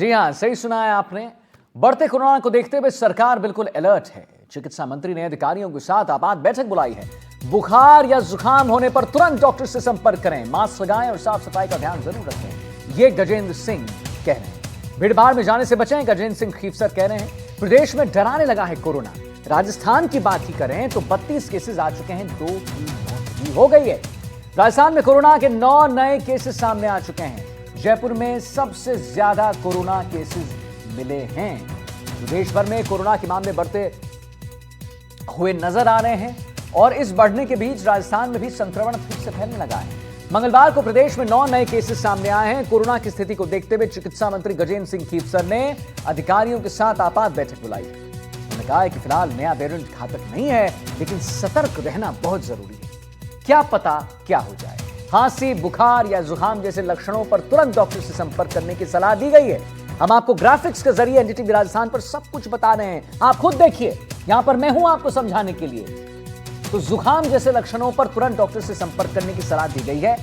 जी हां, सही सुना है आपने। बढ़ते कोरोना को देखते हुए सरकार बिल्कुल अलर्ट है। चिकित्सा मंत्री ने अधिकारियों के साथ आपात बैठक बुलाई है। बुखार या जुकाम होने पर तुरंत डॉक्टर से संपर्क करें, मास्क लगाएं और साफ सफाई का ध्यान जरूर रखें। ये गजेंद्र सिंह कह रहे हैं। भीड़ भाड़ में जाने से बचें, गजेंद्र सिंह खीफसर कह रहे हैं। प्रदेश में डराने लगा है कोरोना। राजस्थान की बात ही करें तो 32 केसेस आ चुके हैं, 2 की मौत भी हो गई है। राजस्थान में कोरोना के 9 नए केसेस सामने आ चुके हैं। जयपुर में सबसे ज्यादा कोरोना केसेस मिले हैं। देश भर में कोरोना के मामले बढ़ते हुए नजर आ रहे हैं और इस बढ़ने के बीच राजस्थान में भी संक्रमण फिर से फैलने लगा है। मंगलवार को प्रदेश में 9 नए केसेस सामने आए हैं। कोरोना की स्थिति को देखते हुए चिकित्सा मंत्री गजेंद्र सिंह खीफसर ने अधिकारियों के साथ आपात बैठक बुलाई। उन्होंने कहा है कि फिलहाल नया वेरिएंट घातक नहीं है, लेकिन सतर्क रहना बहुत जरूरी है। क्या पता क्या हो जाए। खांसी, बुखार या जुकाम जैसे लक्षणों पर तुरंत डॉक्टर से संपर्क करने की सलाह दी गई है। हम आपको ग्राफिक्स के जरिए एनडीटीवी राजस्थान पर सब कुछ बता रहे हैं, आप खुद देखिए। यहां पर मैं हूं आपको समझाने के लिए। तो जुकाम जैसे लक्षणों पर तुरंत डॉक्टर से संपर्क करने की सलाह दी गई है।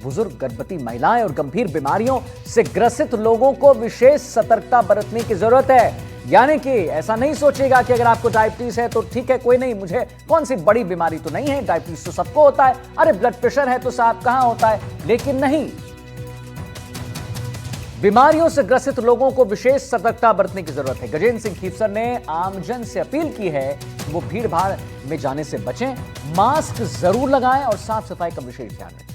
बुजुर्ग, गर्भवती महिलाएं और गंभीर बीमारियों से ग्रसित लोगों को विशेष सतर्कता बरतने की जरूरत है। यानी कि ऐसा नहीं सोचेगा कि अगर आपको डायबिटीज है तो ठीक है, कोई नहीं, मुझे कौन सी बड़ी बीमारी तो नहीं है, डायबिटीज तो सबको होता है, अरे ब्लड प्रेशर है तो साहब कहां होता है। लेकिन नहीं, बीमारियों से ग्रसित लोगों को विशेष सतर्कता बरतने की जरूरत है। गजेंद्र सिंह खीफसर ने आमजन से अपील की है कि वो भीड़ भाड़ में जाने से बचें, मास्क जरूर लगाएं और साफ सफाई का विशेष ध्यान रखें।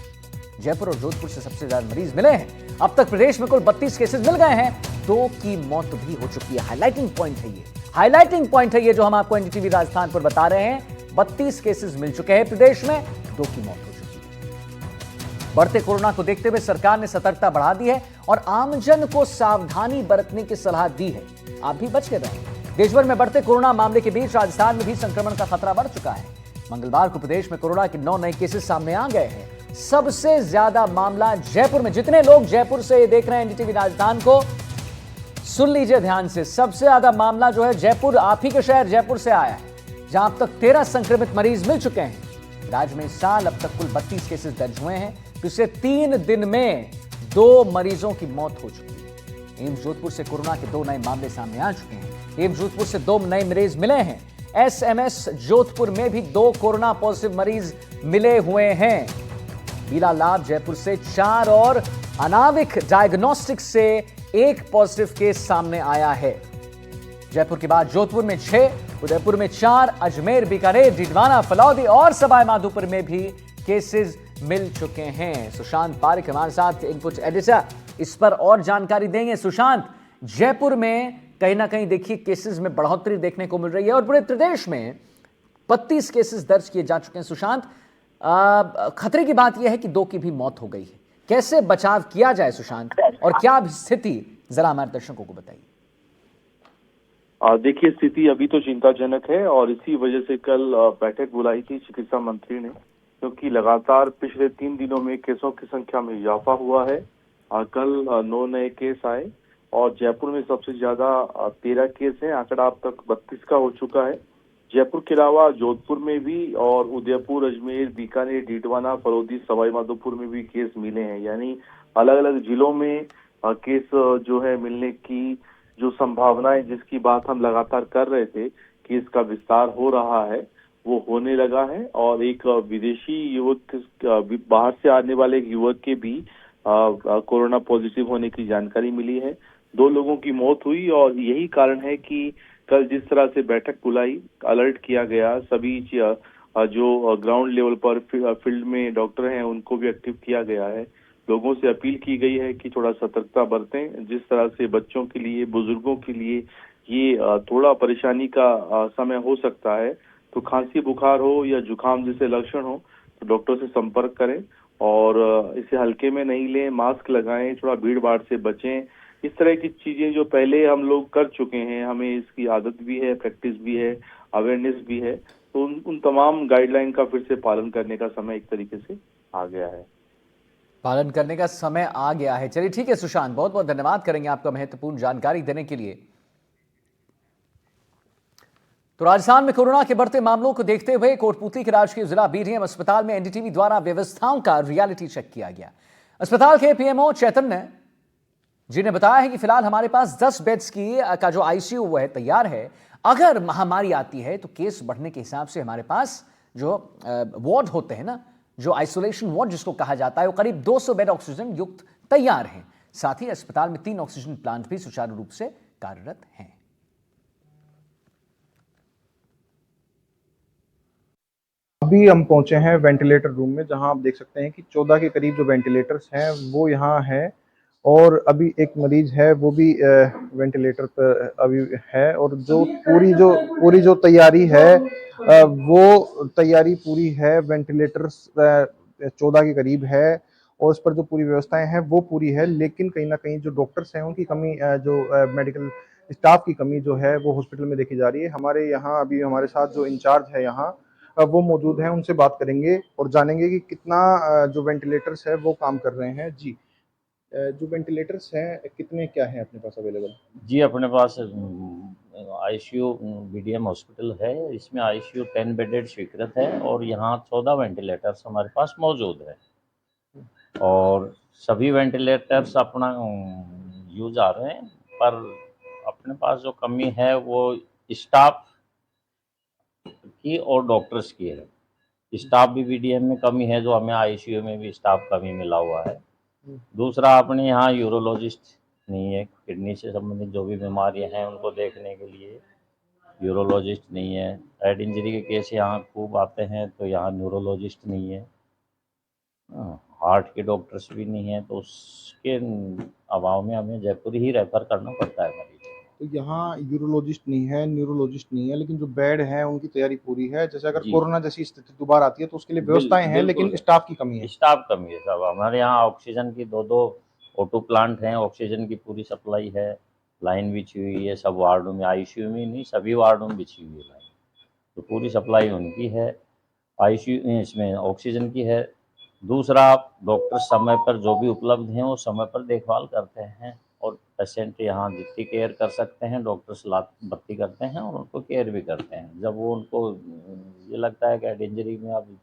जयपुर और जोधपुर से सबसे ज्यादा मरीज मिले हैं। अब तक प्रदेश में कुल 32 केसेस मिल गए हैं, 2 की मौत भी हो चुकी है। हाईलाइटिंग पॉइंट है ये, हाईलाइटिंग पॉइंट है ये जो हम आपको एनडीटीवी राजस्थान पर बता रहे हैं। 32 केसेस मिल चुके हैं प्रदेश में, 2 की मौत हो चुकी है। बढ़ते कोरोना को देखते हुए सरकार ने सतर्कता बढ़ा दी है और आमजन को सावधानी बरतने की सलाह दी है। आप भी बच के रहें। देश भर में बढ़ते कोरोना मामले के बीच राजस्थान में भी संक्रमण का खतरा बढ़ चुका है। मंगलवार को प्रदेश में कोरोना के 9 नए केसेस सामने आ गए हैं। सबसे ज्यादा मामला जयपुर में। जितने लोग जयपुर से देख रहे हैं एनडीटीवी राजस्थान को, सुन लीजिए ध्यान से। सबसे ज्यादा मामला जो है जयपुर, आप ही के शहर जयपुर से आया है, जहां अब तक 13 संक्रमित मरीज मिल चुके हैं। राज्य में इस साल अब तक कुल 32 केसेस दर्ज हुए हैं। पिछले 3 दिन में 2 मरीजों की मौत हो चुकी है। एम्स जोधपुर से कोरोना के 2 नए मामले सामने आ चुके हैं। एम्स जोधपुर से 2 नए मरीज मिले हैं। एसएमएस जोधपुर में भी 2 कोरोना पॉजिटिव मरीज मिले हुए हैं। बीला लाभ जयपुर से 4 और अनाविक डायग्नोस्टिक से 1 पॉजिटिव केस सामने आया है। जयपुर के बाद जोधपुर में 6, उदयपुर में 4, अजमेर, बीकानेर, डीडवाना, फलौदी और सवाई माधोपुर में भी केसेस मिल चुके हैं। सुशांत पारिक हमारे साथ इनपुट एडिटर इस पर और जानकारी देंगे। सुशांत, जयपुर में कहीं ना कहीं देखिए केसेस में बढ़ोतरी देखने को मिल रही है और पूरे प्रदेश में 32 केसेस दर्ज किए जा चुके हैं। सुशांत, खतरे की बात यह है कि 2 की भी मौत हो गई है। कैसे बचाव किया जाए सुशांत, और क्या स्थिति, जरा हमारे दर्शकों को बताइए। देखिए, स्थिति अभी तो चिंताजनक है और इसी वजह से कल बैठक बुलाई थी चिकित्सा मंत्री ने, क्योंकि लगातार पिछले 3 दिनों में केसों की संख्या में इजाफा हुआ है। कल 9 नए केस आए और जयपुर में सबसे ज्यादा 13 केस हैं। आंकड़ा अब तक 32 का हो चुका है। जयपुर के अलावा जोधपुर में भी और उदयपुर, अजमेर, बीकानेर, डीडवाना, फलौदी, सवाई माधोपुर में भी केस मिले हैं। यानी अलग अलग जिलों में केस जो है मिलने की जो संभावनाएं, जिसकी बात हम लगातार कर रहे थे कि इसका विस्तार हो रहा है, वो होने लगा है। और एक विदेशी युवक, बाहर से आने वाले एक युवक के भी कोरोना पॉजिटिव होने की जानकारी मिली है। 2 लोगों की मौत हुई और यही कारण है कि कल जिस तरह से बैठक बुलाई, अलर्ट किया गया, सभी जो ग्राउंड लेवल पर फील्ड में डॉक्टर हैं उनको भी एक्टिव किया गया है। लोगों से अपील की गई है कि थोड़ा सतर्कता बरतें। जिस तरह से बच्चों के लिए, बुजुर्गों के लिए ये थोड़ा परेशानी का समय हो सकता है, तो खांसी, बुखार हो या जुकाम जैसे लक्षण हो तो डॉक्टर से संपर्क करें और इसे हल्के में नहीं लें, मास्क लगाएं, थोड़ा भीड़ भाड़ से बचें। इस तरह की चीजें जो पहले हम लोग कर चुके हैं, हमें इसकी आदत भी है, प्रैक्टिस भी है, अवेयरनेस भी है, तो उन तमाम गाइडलाइन का फिर से पालन करने का समय एक तरीके से आ गया है। पालन करने का समय आ गया है। चलिए ठीक है सुशांत, बहुत बहुत धन्यवाद करेंगे आपका महत्वपूर्ण जानकारी देने के लिए। तो राजस्थान में कोरोना के बढ़ते मामलों को देखते हुए कोटपूतली के राजकीय जिला बीडीएम अस्पताल में एनडीटीवी द्वारा व्यवस्थाओं का रियलिटी चेक किया गया। अस्पताल के पीएमओ चैतन्य जिन्हें बताया है कि फिलहाल हमारे पास 10 बेड्स का जो आईसीयू वो है तैयार है। अगर महामारी आती है तो केस बढ़ने के हिसाब से हमारे पास जो वार्ड होते हैं ना, जो आइसोलेशन वार्ड जिसको कहा जाता है, वो करीब 200 बेड ऑक्सीजन युक्त तैयार हैं। साथ ही अस्पताल में 3 ऑक्सीजन प्लांट भी सुचारू रूप से कार्यरत हैं। अभी हम पहुंचे हैं वेंटिलेटर रूम में, जहां आप देख सकते हैं कि 14 के करीब जो वेंटिलेटर्स हैं वो यहाँ हैं, और अभी एक मरीज है वो भी वेंटिलेटर पर अभी है। और जो पूरी जो तैयारी है, वो तैयारी पूरी है, वेंटिलेटर्स 14 के करीब है, और उस पर जो पूरी व्यवस्थाएं हैं वो पूरी है। लेकिन कहीं ना कहीं जो डॉक्टर्स हैं उनकी कमी, जो मेडिकल स्टाफ की कमी जो है वो हॉस्पिटल में देखी जा रही है। हमारे यहाँ अभी हमारे साथ जो इंचार्ज है यहाँ वो मौजूद हैं, उनसे बात करेंगे और जानेंगे कि कितना जो वेंटिलेटर्स है वो काम कर रहे हैं। जी, जो वेंटिलेटर्स हैं कितने क्या हैं अपने पास अवेलेबल? जी, अपने पास आईसीयू बीडीएम हॉस्पिटल है। इसमें आईसीयू 10 बेडेड स्वीकृत है और यहाँ 14 वेंटिलेटर्स हमारे पास मौजूद है, और सभी वेंटिलेटर्स अपना यूज आ रहे हैं। पर अपने पास जो कमी है वो स्टाफ की और डॉक्टर्स की है। स्टाफ भी बीडीएम में कमी है, जो हमें आईसीयू में भी स्टाफ कमी मिला हुआ है। दूसरा, अपने यहाँ यूरोलॉजिस्ट नहीं है। किडनी से संबंधित जो भी बीमारियां हैं उनको देखने के लिए यूरोलॉजिस्ट नहीं है। हेड इंजरी के केस यहाँ खूब आते हैं, तो यहाँ न्यूरोलॉजिस्ट नहीं है। हार्ट के डॉक्टर्स भी नहीं है, तो उसके अभाव में हमें जयपुर ही रेफर करना पड़ता है मरीज। तो यहाँ यूरोलॉजिस्ट नहीं है, न्यूरोलॉजिस्ट नहीं है, लेकिन जो बेड है उनकी तैयारी पूरी है। जैसे अगर जी। कोरोना जैसी स्थिति दोबारा आती है तो उसके लिए व्यवस्थाएं हैं, बिल्कुल। लेकिन स्टाफ की कमी है। स्टाफ कमी है सब। हमारे यहाँ ऑक्सीजन की दो ऑटो प्लांट हैं, ऑक्सीजन की पूरी सप्लाई है, लाइन बिछी हुई है सब वार्डों में। आईसीयू में नहीं, सभी वार्डों में बिछी हुई है लाइन, तो पूरी सप्लाई उनकी है। आईसीयू इसमें ऑक्सीजन की है। दूसरा, डॉक्टर समय पर जो भी उपलब्ध हैं वो समय पर देखभाल करते हैं, और पेशेंट यहाँ जितनी केयर कर सकते हैं डॉक्टर्स भर्ती करते हैं और उनको केयर भी करते हैं। जब वो उनको ये लगता है कि हेड इंजरी में अब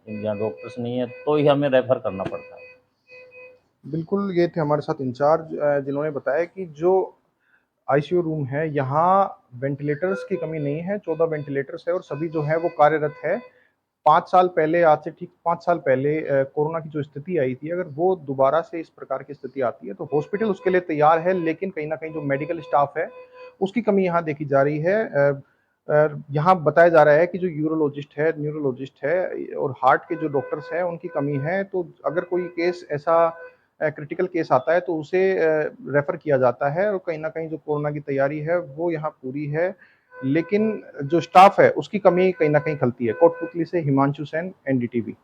यहाँ डॉक्टर्स नहीं है तो ही हमें रेफर करना पड़ता है। बिल्कुल, ये थे हमारे साथ इंचार्ज, जिन्होंने बताया कि जो आईसीयू रूम है यहाँ वेंटिलेटर्स की कमी नहीं है, 14 वेंटिलेटर्स है और सभी जो है वो कार्यरत है। 5 साल पहले, आज से ठीक 5 साल पहले कोरोना की जो स्थिति आई थी, अगर वो दोबारा से इस प्रकार की स्थिति आती है तो हॉस्पिटल उसके लिए तैयार है। लेकिन कहीं ना कहीं जो मेडिकल स्टाफ है उसकी कमी यहाँ देखी जा रही है। यहाँ बताया जा रहा है कि जो यूरोलॉजिस्ट है, न्यूरोलॉजिस्ट है और हार्ट के जो डॉक्टर्स हैं उनकी कमी है। तो अगर कोई केस ऐसा क्रिटिकल केस आता है तो उसे रेफर किया जाता है, और कहीं ना कहीं जो कोरोना की तैयारी है वो यहाँ पूरी है, लेकिन जो स्टाफ है उसकी कमी कहीं ना कहीं खलती है। कोटपुतली से हिमांशु सेन, एनडीटीवी।